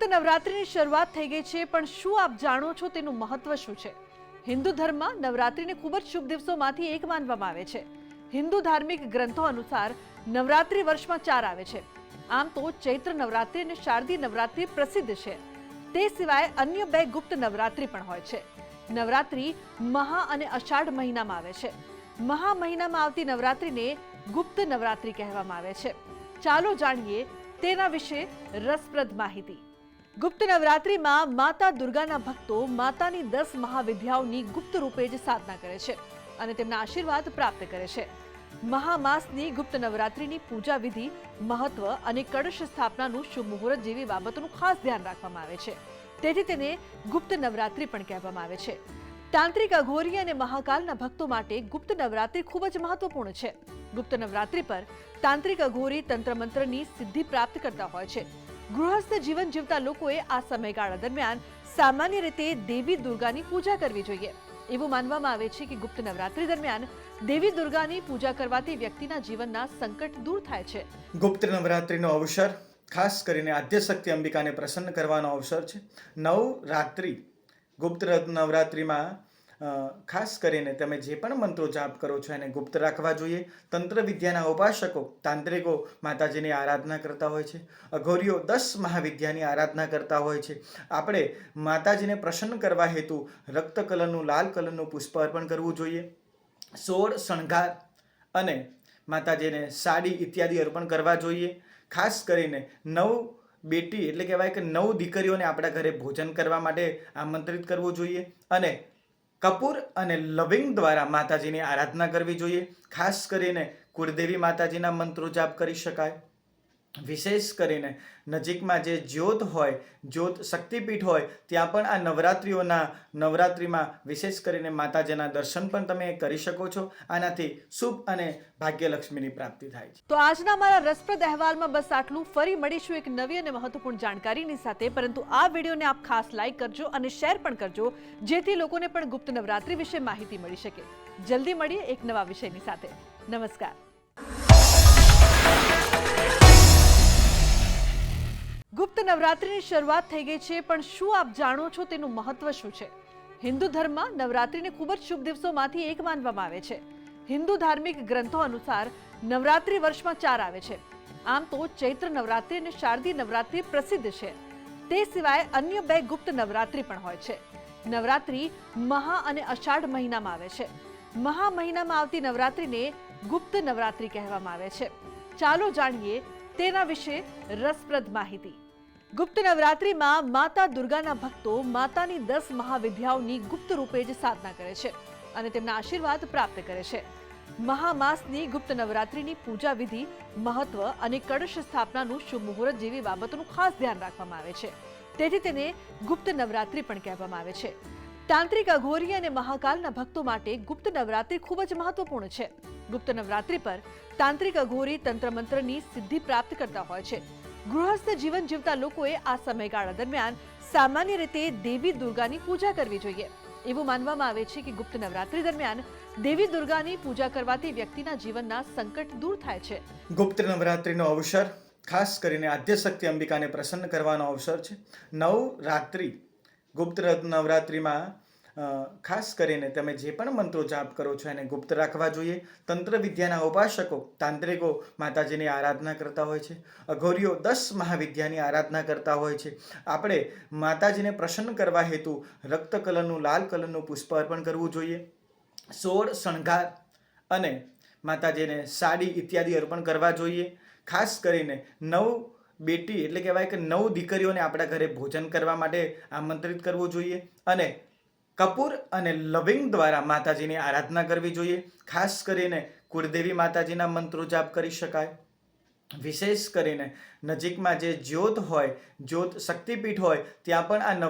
ગુપ્ત નવરાત્રિની શરૂઆત થઈ ગઈ છે, પણ શું આપ જાણો છો તેનું મહત્વ શું છે? હિન્દુ ધર્મમાં નવરાત્રિને ખૂબ જ શુભ દિવસોમાંથી એક માનવામાં આવે છે. હિન્દુ ધાર્મિક ગ્રંથો અનુસાર નવરાત્રિ વર્ષમાં 4 આવે છે. આમ તો ચૈત્ર નવરાત્રિ અને શારદીય નવરાત્રિ પ્રસિદ્ધ છે. તે સિવાય અન્ય 2 ગુપ્ત નવરાત્રિ પણ હોય છે. નવરાત્રિ મહા અને અષાઢ મહિનામાં આવે છે. મહા મહિનામાં આવતી નવરાત્રિને ગુપ્ત નવરાત્રિ કહેવામાં આવે છે. ચાલો જાણીએ તેના વિશે રસપ્રદ માહિતી. ગુપ્ત નવરાત્રિમાં માતા દુર્ગાના ભક્તો માતાની 10 મહાવિદ્યાઓની ગુપ્ત રૂપે જ સાધના કરે છે અને તેમના આશીર્વાદ પ્રાપ્ત કરે છે. મહામાસની ગુપ્ત નવરાત્રિની પૂજા વિધિ, મહત્વ અને કળશ સ્થાપનાનું શુભ મુહૂર્ત જેવી બાબતોનું ખાસ ધ્યાન રાખવામાં આવે છે. તેથી તેને ગુપ્ત નવરાત્રિ પણ કહેવામાં આવે છે. તાંત્રિક, અઘોરી અને મહાકાલના ભક્તો માટે ગુપ્ત નવરાત્રિ ખૂબ જ મહત્વપૂર્ણ છે. ગુપ્ત નવરાત્રિ પર તાંત્રિક, અઘોરી તંત્રમંત્રની સિદ્ધિ પ્રાપ્ત કરતા હોય છે. ગૃહસ્થ જીવન જીવતા લોકોએ આ સમયગાળા દરમિયાન સામાન્ય રીતે દેવી દુર્ગાની પૂજા કરવી જોઈએ. એવું માનવામાં આવે છે કે ગુપ્ત નવરાત્રિ દરમિયાન દેવી દુર્ગાની પૂજા કરવાથી વ્યક્તિના જીવનના સંકટ દૂર થાય છે. ગુપ્ત નવરાત્રિનો અવસર ખાસ કરીને આદ્યશક્તિ અંબિકાને પ્રસન્ન કરવાનો અવસર છે. નવરાત્રિ ગુપ્ત નવરાત્રિમાં ખાસ કરીને તમે જે પણ મંત્રો જાપ કરો છો એને ગુપ્ત રાખવા જોઈએ. તંત્ર વિદ્યાના ઉપાસકો, તાંત્રિકો માતાજીની આરાધના કરતા હોય છે. અઘોરીઓ 10 મહાવિદ્યાની આરાધના કરતા હોય છે. આપણે માતાજીને પ્રસન્ન કરવા હેતુ રક્ત કલરનું, લાલ કલરનું પુષ્પ અર્પણ કરવું જોઈએ. 16 શણગાર અને માતાજીને સાડી ઇત્યાદિ અર્પણ કરવા જોઈએ. ખાસ કરીને 9 બેટી એટલે કહેવાય કે 9 દીકરીઓને આપણા ઘરે ભોજન કરવા માટે આમંત્રિત કરવું જોઈએ અને કપૂર અને લવિંગ દ્વારા માતાજીની આરાધના કરવી જોઈએ. ખાસ કરીને કુળદેવી માતાજીના મંત્રો જાપ કરી શકાય. વિશેષ કરીને નજીકમાં જે જ્યોત હોય, જ્યોત શક્તિપીઠ હોય, ત્યાં પણ આ નવરાત્રિમાં વિશેષ કરીને માતાજીના દર્શન પણ તમે કરી શકો છો. આનાથી શુભ અને ભાગ્યલક્ષ્મીની પ્રાપ્તિ થાય છે. તો આજના અમારા રસપ્રદ અહેવાલમાં બસ આટલું. ફરી મળીશું એક નવી અને મહત્વપૂર્ણ જાણકારીની સાથે. પરંતુ આ વિડીયોને આપ ખાસ લાઈક કરજો અને શેર પણ કરજો, જેથી લોકોને પણ ગુપ્ત નવરાત્રિ વિશે માહિતી મળી શકે. જલ્દી મળીએ એક નવા વિષયની સાથે. નમસ્કાર. ગુપ્ત નવરાત્રિની શરૂઆત થઈ ગઈ છે, પણ શું આપ જાણો છો તેનું મહત્વ શું છે? હિન્દુ ધર્મમાં નવરાત્રિને ખૂબ જ શુભ દિવસોમાંથી એક માનવામાં આવે છે. હિન્દુ ધાર્મિક ગ્રંથો અનુસાર નવરાત્રિ વર્ષમાં 4 આવે છે. આમ તો ચૈત્ર નવરાત્રિ અને શારદીય નવરાત્રિ પ્રસિદ્ધ છે. તે સિવાય અન્ય 2 ગુપ્ત નવરાત્રિ પણ હોય છે. નવરાત્રિ મહા અને અષાઢ મહિનામાં આવે છે. મહા મહિનામાં આવતી નવરાત્રિને ગુપ્ત નવરાત્રિ કહેવામાં આવે છે. ચાલો જાણીએ તેના વિશે રસપ્રદ માહિતી. ગુપ્ત નવરાત્રિમાં માતા દુર્ગાના ભક્તો માતાની 10 મહાવિદ્યાઓની ગુપ્ત રૂપે જ સાધના કરે છે અને તેમના આશીર્વાદ પ્રાપ્ત કરે છે. મહામાસની ગુપ્ત નવરાત્રિની પૂજા વિધિ, મહત્વ અને કળશ સ્થાપનાનું શુભ મુહૂર્ત જેવી બાબતોનું ખાસ ધ્યાન રાખવામાં આવે છે. તેથી તેને ગુપ્ત નવરાત્રિ પણ કહેવામાં આવે છે. તાંત્રિક, અઘોરી અને મહાકાલના ભક્તો માટે ગુપ્ત નવરાત્રિ ખૂબ જ મહત્વપૂર્ણ છે. ગુપ્ત નવરાત્રિ પર તાંત્રિક, અઘોરી તંત્રમંત્રની સિદ્ધિ પ્રાપ્ત કરતા હોય છે. ગૃહસ્થ જીવન જીવતા લોકોએ આ સમયગાળા દરમિયાન સામાન્ય રીતે દેવી દુર્ગાની પૂજા કરવી જોઈએ. એવું માનવામાં આવે છે કે ગુપ્ત નવરાત્રિ દરમિયાન દેવી દુર્ગાની પૂજા કરવાથી વ્યક્તિના જીવનના સંકટ દૂર થાય છે. ગુપ્ત નવરાત્રિનો અવસર ખાસ કરીને આદ્યશક્તિ અંબિકાને પ્રસન્ન કરવાનો અવસર છે. નવરાત્રિ ગુપ્ત નવરાત્રિમાં ખાસ કરીને તમે જે પણ મંત્રો જાપ કરો છો એને ગુપ્ત રાખવા જોઈએ. તંત્ર વિદ્યાના ઉપાસકો, તાંત્રિકો માતાજીની આરાધના કરતા હોય છે. અઘોરીઓ 10 મહાવિદ્યાની આરાધના કરતા હોય છે. આપણે માતાજીને પ્રસન્ન કરવા હેતુ રક્ત કલરનું, લાલ કલરનું પુષ્પ અર્પણ કરવું જોઈએ. 16 શણગાર અને માતાજીને સાડી ઇત્યાદિ અર્પણ કરવા જોઈએ. ખાસ કરીને 9 બેટી એટલે કહેવાય કે 9 દીકરીઓને આપણા ઘરે ભોજન કરવા માટે આમંત્રિત કરવું જોઈએ અને કપૂર અને લવિંગ દ્વારા માતાજીની આરાધના કરવી જોઈએ. ખાસ કરીને કુળદેવી માતાજીના મંત્રો જાપ કરી શકાય. વિશેષ કરીને નજીકમાં જે જ્યોત હોય, જ્યોત શક્તિપીઠ હોય, ત્યાં પણ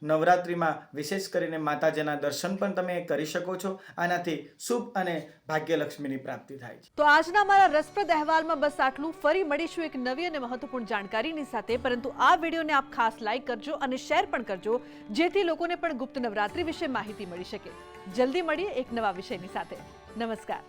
નવરાત્રિમાં વિશેષ કરીને માતાજીના દર્શન પણ તમે કરી શકો છો. આનાથી શુભ અને ભાગ્યલક્ષ્મીની પ્રાપ્તિ થાય છે. તો આજના અમારા રસપ્રદ અહેવાલમાં બસ આટલું. ફરી મળીશું એક નવી અને મહત્વપૂર્ણ જાણકારીની સાથે. પરંતુ આ વિડીયોને આપ ખાસ લાઈક કરજો અને શેર પણ કરજો, જેથી લોકોને પણ ગુપ્ત નવરાત્રિ વિશે માહિતી મળી શકે. જલ્દી મળીએ એક નવા વિષયની સાથે. નમસ્કાર.